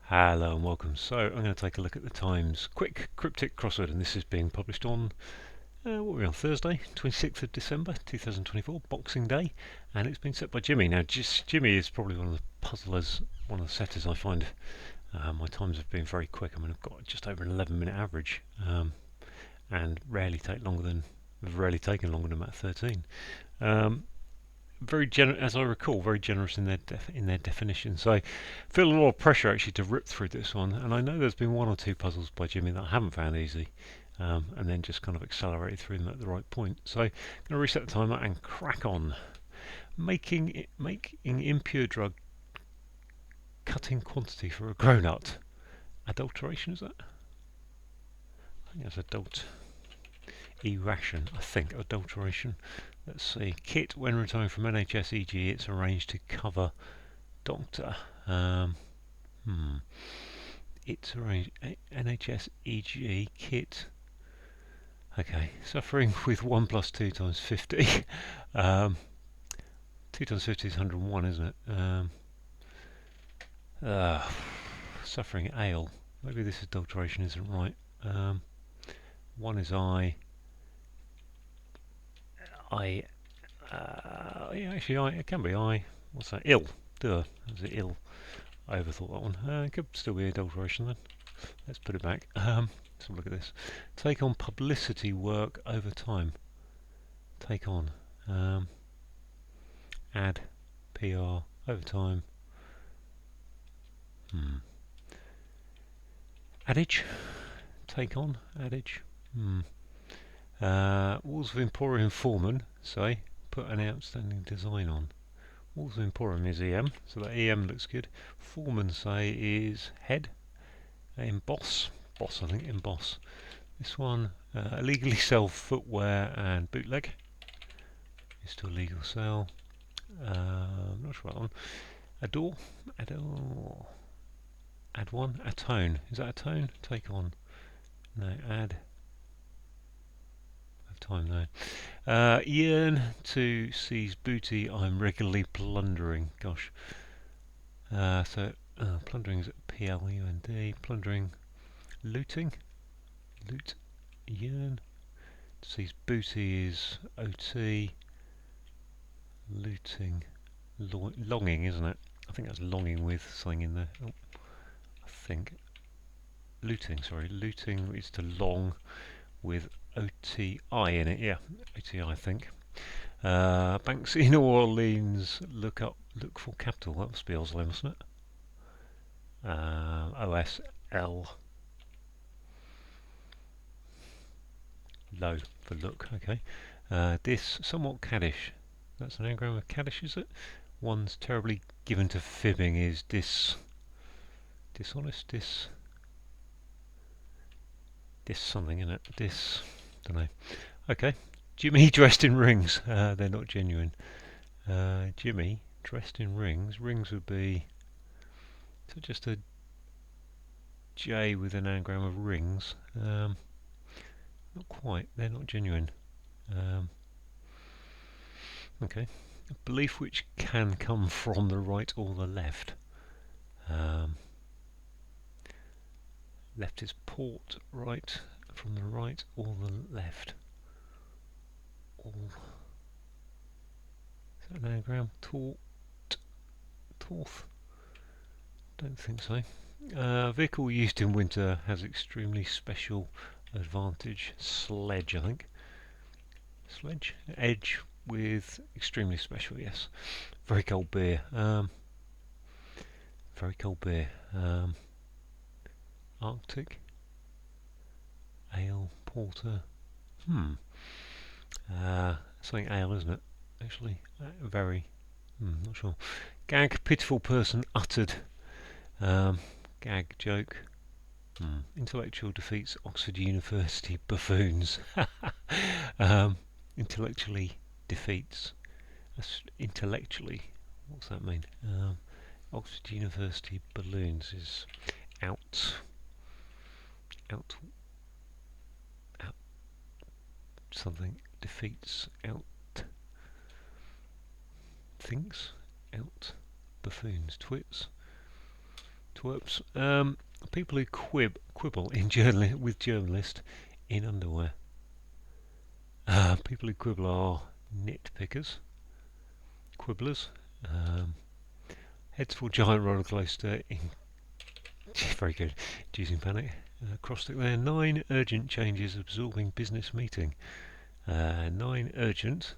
Hello and welcome. So I'm going to take a look at the Times quick cryptic crossword, and this is being published on what are we on, Thursday, 26th of December 2024, Boxing Day, and it's been set by Jimmy. Now, Jimmy is probably one of the puzzlers, one of the setters I find. My times have been very quick. I mean, I've got just over an 11-minute average, and rarely taken longer than about 13. As I recall, very generous in their definition. So I feel a lot of pressure actually to rip through this one, and I know there's been one or two puzzles by Jimmy that I haven't found easy, and then just kind of accelerated through them at the right point. So I'm going to reset the timer and crack on. Making impure drug cutting quantity for a grown-up. Adulteration, is that? I think that's irration. I think adulteration. Let's see. Kit, when retiring from NHS, e.g., it's arranged to cover doctor. It's arranged NHS, e.g., Kit. Okay, suffering with 1 plus 2 times 50. 2 times 50 is 101, isn't it? Suffering ale. Maybe this adulteration isn't right. 1 is I. Yeah, actually, it can be I. What's that? Ill. Duh. Is it ill? I overthought that one. It could still be adulteration then. Let's put it back. Let's have a look at this. Take on publicity work over time. Take on. Add. PR. Over time. Adage. Take on. Adage. Walls of Emporium Foreman, say, put an outstanding design on. Walls of Emporium is EM, so that EM looks good. Foreman, say, is head. Emboss. Boss, I think, emboss. This one, illegally sell footwear and bootleg. It's still legal sell. I'm not sure about that one. Adore. Add one. Atone. Is that atone? Take on. No, add. Time though. Yearn to seize booty I'm regularly plundering. Gosh. Plundering is PLUND. Plundering. Looting. Loot. Yearn. To seize booty is OT. Looting. Longing, isn't it? I think that's longing with something in there. Oh, I think. Looting, sorry. Looting is to long with OTI in it, yeah, OTI I think. Banks in New Orleans, look for capital, that must be Oslo, mustn't it? OSL, low for look, okay. This, somewhat caddish, that's an anagram of caddish, is it? One's terribly given to fibbing is dishonest, this something in it, don't know. Okay, Jimmy dressed in rings. They're not genuine. Jimmy dressed in rings. Rings would be just a J with an anagram of rings. Not quite. They're not genuine. Okay. A belief which can come from the right or the left. Left is port. Right from the right or the left. All. Is that an anagram? Torth? Don't think so. Vehicle used in winter has extremely special advantage. Sledge, I think. Sledge? Edge with extremely special, yes. Very cold beer. Very cold beer. Arctic. Ale. Porter. Something ale, isn't it? Actually, very. Not sure. Gag, pitiful person uttered. Gag joke. Intellectual defeats Oxford University buffoons. Intellectually defeats. Intellectually, what's that mean? Oxford University balloons is out. Something defeats out. Thinks out. Buffoons. Twerps. People who quibble with journalists in underwear. People who quibble are nitpickers, quibblers. Heads for giant roller coaster. Very good. Inducing panic. Crossstick there. 9 urgent changes absorbing business meeting. 9 urgent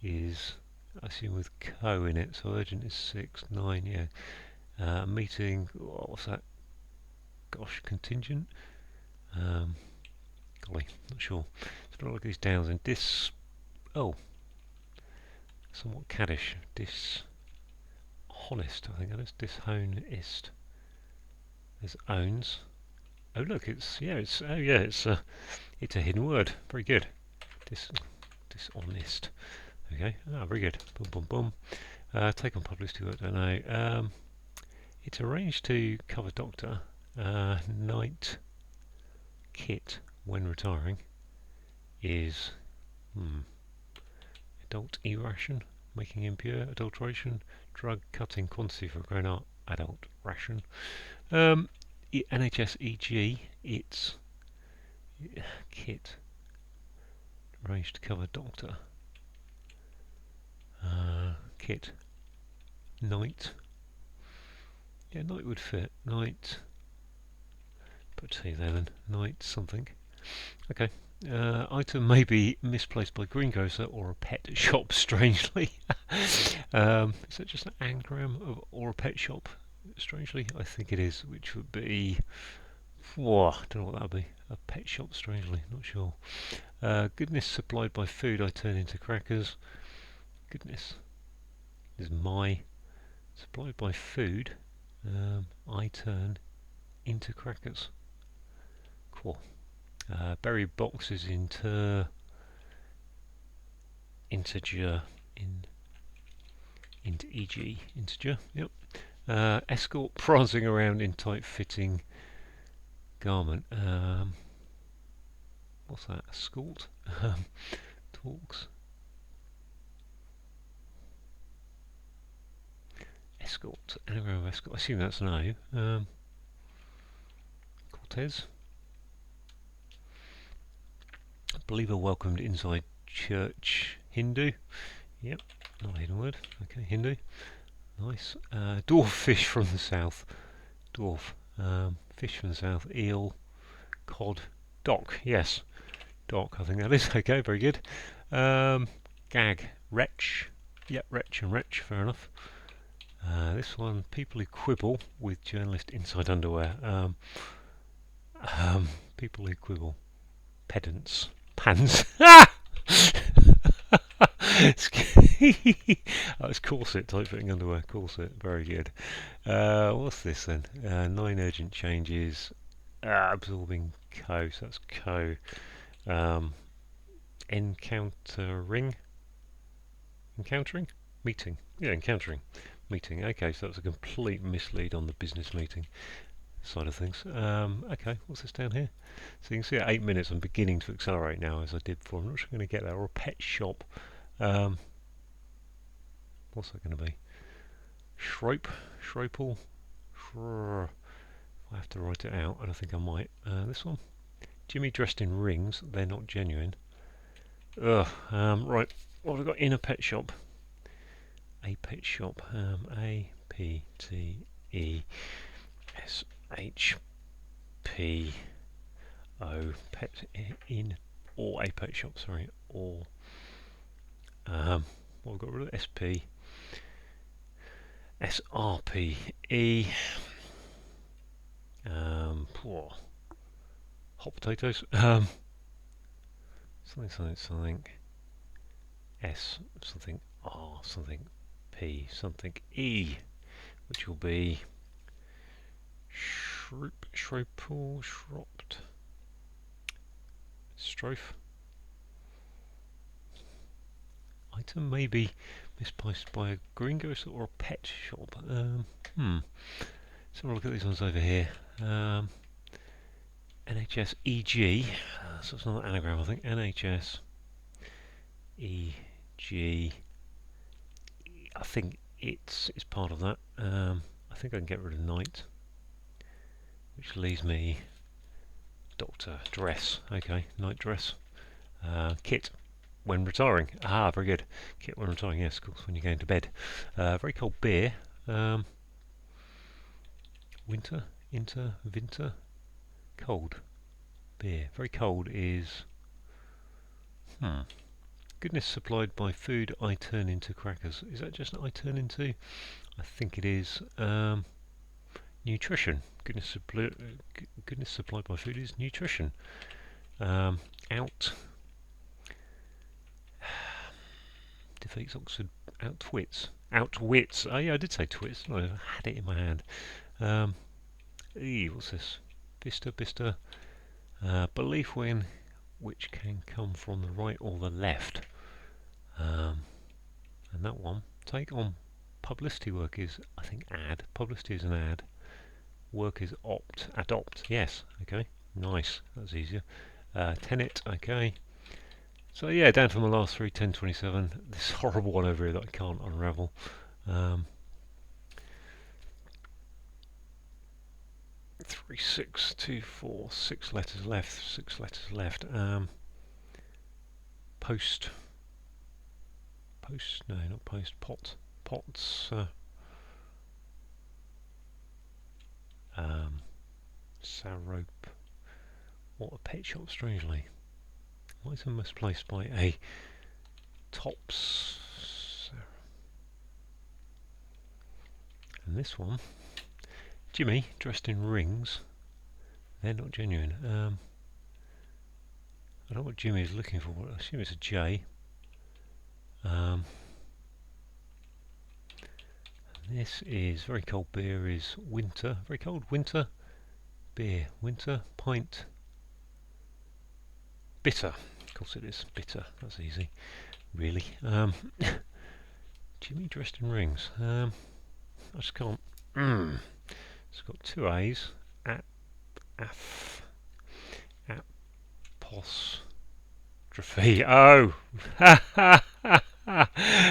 is, I assume, with co in it, so urgent is 6, 9, yeah. Meeting, what's that? Gosh, contingent? Golly, not sure. Let's look at these downs and somewhat caddish. Dishonest, I think that is. Dishonest. There's owns. Oh look, it's a hidden word. Very good. Dishonest. Okay. Very good. Boom, boom, boom. Take on published to it. I don't know. It's arranged to cover Doctor. Night kit when retiring is adult eration, making impure, adulteration, drug cutting quantity for grown up, adult ration. NHS EG, it's kit arranged to cover Doctor. Kit night. Yeah, night would fit. Night. Put T there then. Night something. Okay. Item may be misplaced by greengrocer or a pet shop, strangely. Is that just an anagram of or a pet shop? Strangely, I think it is, which would be... Whoa, I don't know what that would be. A pet shop, strangely, not sure. Goodness supplied by food I turn into crackers. Goodness is my... Supplied by food I turn into crackers. Cool. Buried boxes integer into EG integer. Yep. Escort prancing around in tight-fitting garment. What's that? Escort. Talks. Escort. Anagram of escort. I assume that's an O. Cortez. Believer welcomed inside church. Hindu. Yep, not a hidden word. Okay, Hindu. Nice. Dwarf fish from the south. Dwarf. Fish from the south. Eel. Cod. Dock. Yes. Dock, I think that is. Okay, very good. Gag. Wretch. Yep, wretch and wretch. Fair enough. This one, people who quibble with journalist inside underwear. People who quibble. Pedants. Pants. It's corset, tight fitting underwear. Corset, very good. What's this then? 9 urgent changes. Absorbing co, so that's co. Encountering? Meeting. Yeah, encountering. Meeting. Okay, so that's a complete mislead on the business meeting side of things. Okay, what's this down here? So you can see at 8 minutes I'm beginning to accelerate now as I did before. I'm not sure I'm going to get that. Or a pet shop. What's that going to be? Schroepel. I have to write it out, and I think I might. This one. Jimmy dressed in rings. They're not genuine. Right. What have we got in a pet shop? A pet shop. A-P-T-E-S-H-P-O. Pet in or a pet shop. Sorry. Or what we've got rid of S-P. S-R-P-E. Hot potatoes. Something. S, something R, something P, something E, which will be Schroepel, Schropt, Strofe. Item may be misplaced by a greengrocer or a pet shop. Let's have a look at these ones over here. NHS EG, so it's not an anagram I think. NHS EG, I think it's part of that. I I think I can get rid of night, which leaves me doctor dress. Okay, night dress. Kit when retiring. Ah, very good. Kit when retiring, yes, of course, when you're going to bed. Very cold beer. Winter, winter, cold beer. Very cold is goodness supplied by food I turn into crackers. Is that just I turn into? I think it is. Nutrition. Goodness supplied by food is nutrition. Out defeats Oxford. Outwits. Outwits. Oh yeah, I did say twits. I had it in my hand. What's this? Bista. Belief when which can come from the right or the left. And that one. Take on publicity work is, I think, ad. Publicity is an ad. Work is opt. Adopt. Yes. Okay. Nice. That's easier. Tenet. Okay. So yeah, down to my last three. 10, 27. This horrible one over here that I can't unravel. 3, 6, 2, 4, 6 letters left. 6 letters left. Post. No, not post. Pots. Sarope. What a pet shop, strangely. Why is it misplaced by a tops? And this one, Jimmy, dressed in rings. They're not genuine. I don't know what Jimmy is looking for. I assume it's a J. This is very cold beer is winter. Very cold winter. Beer. Winter. Pint. Bitter. Of course it is. Bitter. That's easy. Really. Jimmy dressed in rings. I just can't. It's got 2 A's. Apostrophe. Oh!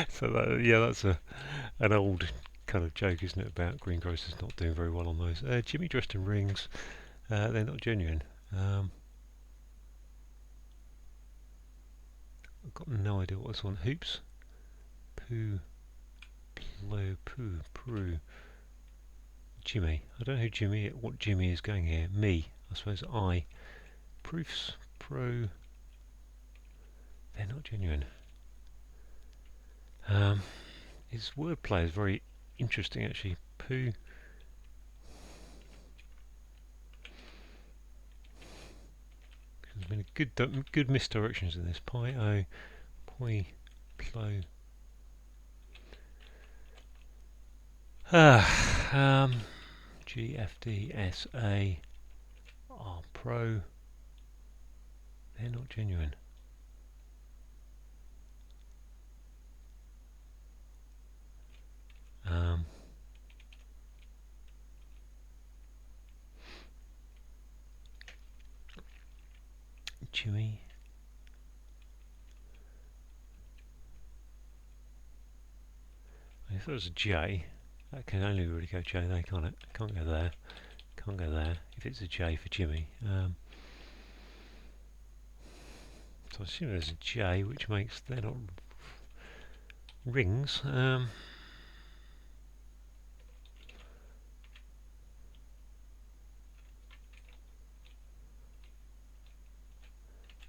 So that, yeah, that's an old kind of joke, isn't it, about greengrocers not doing very well on those. Jimmy dressed in rings. They're not genuine. I've got no idea what this one. Hoops. Poo. Plo. Poo. Prue. Jimmy. I don't know who what Jimmy is going here. Me. I suppose I. Proofs. Pro. They're not genuine. His wordplay is very interesting, actually. Poo. There's been a good misdirections in this. Pi. O. Poi. Plo. GFDSA are pro. They're not genuine. Jimmy. If it was a J, that can only really go J there, can't it? Can't go there. Can't go there. If it's a J for Jimmy. So I assume there's a J, which makes they're not rings.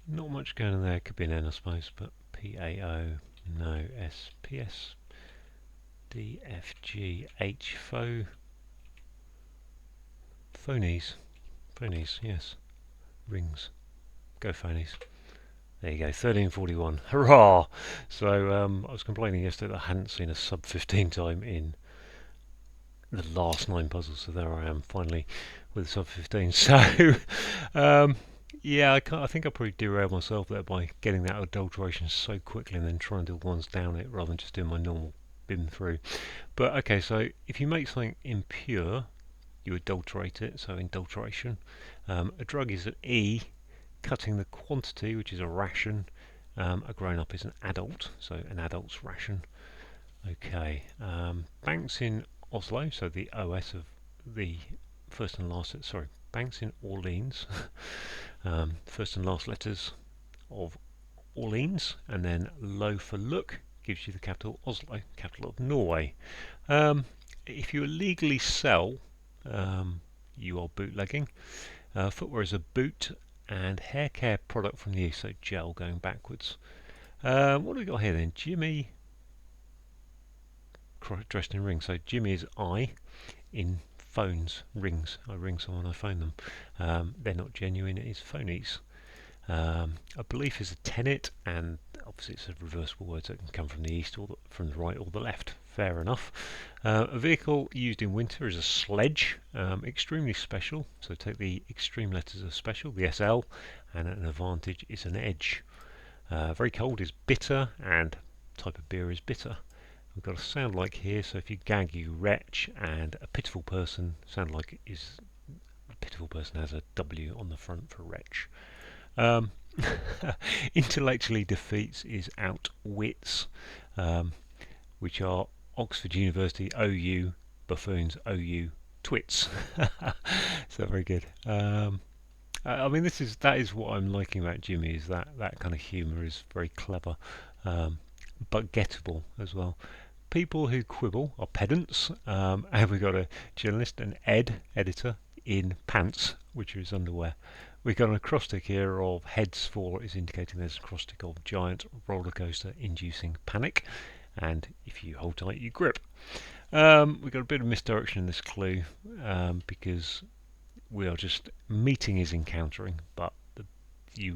Not much going on there. Could be an N, I suppose, but PAO, no. S, PS, D, F, G, H, pho. Phonies. Phonies, yes. Rings. Go phonies. There you go, 1341. Hurrah! So I was complaining yesterday that I hadn't seen a sub 15 time in the last 9 puzzles, so there I am finally with a sub 15. So yeah, I think I probably derailed myself there by getting that adulteration so quickly and then trying to do ones down it rather than just doing my normal bin through. But okay, so if you make something impure, you adulterate it, so adulteration. A drug is an E, cutting the quantity, which is a ration. A grown-up is an adult, so an adult's ration. Okay, banks in Oslo, so the OS of the first and last, sorry, Banks in Orleans, first and last letters of Orleans, and then Lo for look gives you the capital Oslo, capital of Norway. If you illegally sell, you are bootlegging. Footwear is a boot, and hair care product from the east, so gel going backwards. What do we got here then? Jimmy dressed in rings. So Jimmy is I in phones, rings. I ring someone, I phone them. They're not genuine, it is phonies. A belief is a tenet, and obviously it's a reversible word, so it can come from the east or from the right or the left. Fair enough. A vehicle used in winter is a sledge, extremely special. So take the extreme letters of special, the SL, and an advantage is an edge. Very cold is bitter, and type of beer is bitter. We've got a sound like here, so if you gag, you wretch, and a pitiful person, sound like is a pitiful person has a W on the front for wretch. Intellectually defeats is outwits, which are Oxford University OU buffoons, OU twits. So very good. I mean, that is what I'm liking about Jimmy, is that kind of humour is very clever, but gettable as well. People who quibble are pedants, and we've got a journalist, an editor in pants, which is underwear. We've got an acrostic here of heads fall is indicating there's an acrostic of giant roller coaster inducing panic, and if you hold tight you grip. We've got a bit of misdirection in this clue, because we are just meeting is encountering, but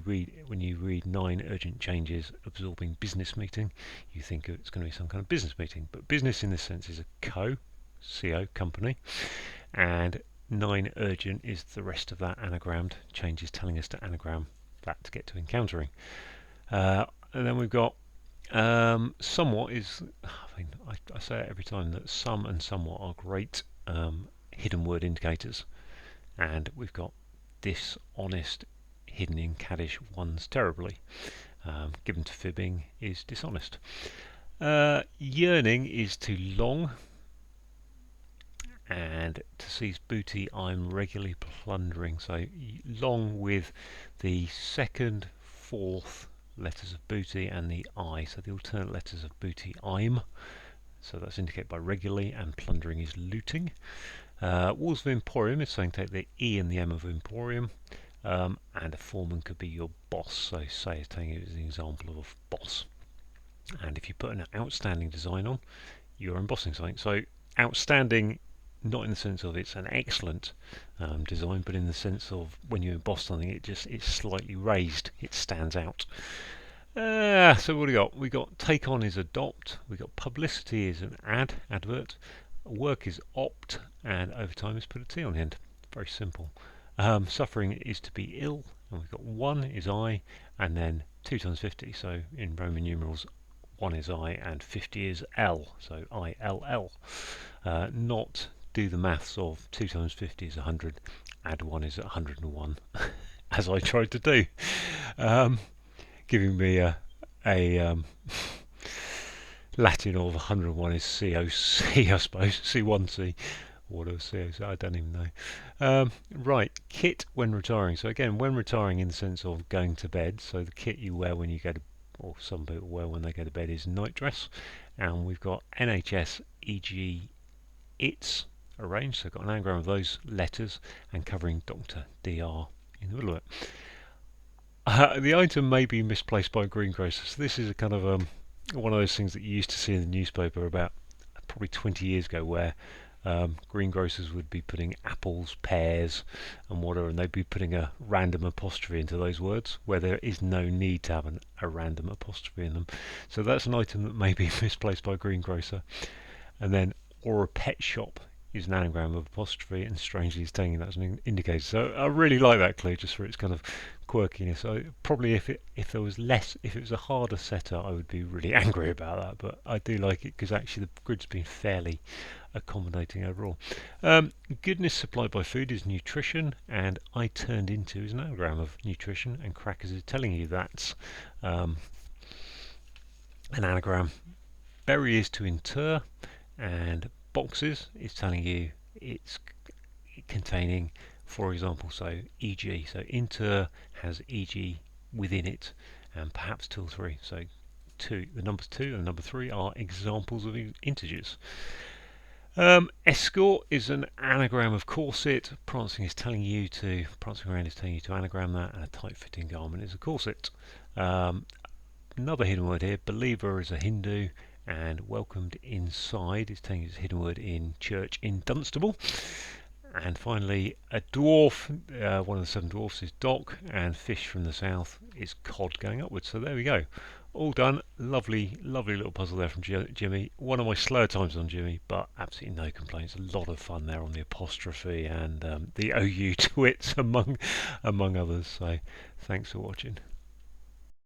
when you read 9 urgent changes absorbing business meeting, you think it's going to be some kind of business meeting, but business in this sense is a CO company, and 9 urgent is the rest of that anagrammed changes telling us to anagram that to get to encountering. And then we've got somewhat is, I say it every time, that some and somewhat are great hidden word indicators, and we've got dishonest hidden in caddish ones terribly. Given to fibbing is dishonest. Yearning is to long, and to seize booty I'm regularly plundering. So long with the second, fourth letters of booty and the I, so the alternate letters of booty I'm. So that's indicated by regularly, and plundering is looting. Walls of Emporium is saying take the E and the M of Emporium. And a foreman could be your boss, so say it's taking it as an example of a boss. And if you put an outstanding design on, you're embossing something. So outstanding, not in the sense of it's an excellent design, but in the sense of when you emboss something, it's slightly raised, it stands out. So what do we got? We got take on is adopt. We got publicity is an advert. Work is opt, and overtime is put a T on the end. Very simple. Suffering is to be ill, and we've got 1 is I, and then 2 times 50. So in Roman numerals, 1 is I and 50 is L, so ILL. Not do the maths of 2 times 50 is 100, add 1 is 101, as I tried to do, giving me a Latin of 101 is COC, I suppose, C1C. What else? I don't even know. Right, kit when retiring. So again, when retiring in the sense of going to bed. So the kit you wear when you go to, or some people wear when they go to bed, is night dress. And we've got NHS, e.g. it's arranged. So I've got an anagram of those letters and covering Dr. Dr. in the middle of it. The item may be misplaced by a greengrocer. So this is a kind of one of those things that you used to see in the newspaper about probably 20 years ago, where greengrocers would be putting apples, pears and whatever, and they'd be putting a random apostrophe into those words where there is no need to have a random apostrophe in them. So that's an item that may be misplaced by a greengrocer. And then, or a pet shop is an anagram of apostrophe, and strangely is taking that as an indicator. So I really like that clue, just for its kind of quirkiness. So probably if it was a harder setter, I would be really angry about that, but I do like it because actually the grid's been fairly accommodating overall. Goodness supplied by food is nutrition, and I turned into is an anagram of nutrition, and crackers is telling you that's an anagram. Bury is to inter, and boxes is telling you it's containing, for example, so e.g. So inter has e.g. within it, and perhaps 2 or 3. So the numbers 2 and number 3 are examples of integers. Escort is an anagram of corset. Prancing around is telling you to anagram that, and a tight-fitting garment is a corset. Another hidden word here, believer is a Hindu, and welcomed inside is telling you it's a hidden word in church in Dunstable. And finally, a dwarf, one of the 7 dwarfs is dock, and fish from the south is cod going upwards. So there we go. All done. Lovely, lovely little puzzle there from Jimmy. One of my slower times on Jimmy, but absolutely no complaints. A lot of fun there on the apostrophe and the OU twits among others. So thanks for watching.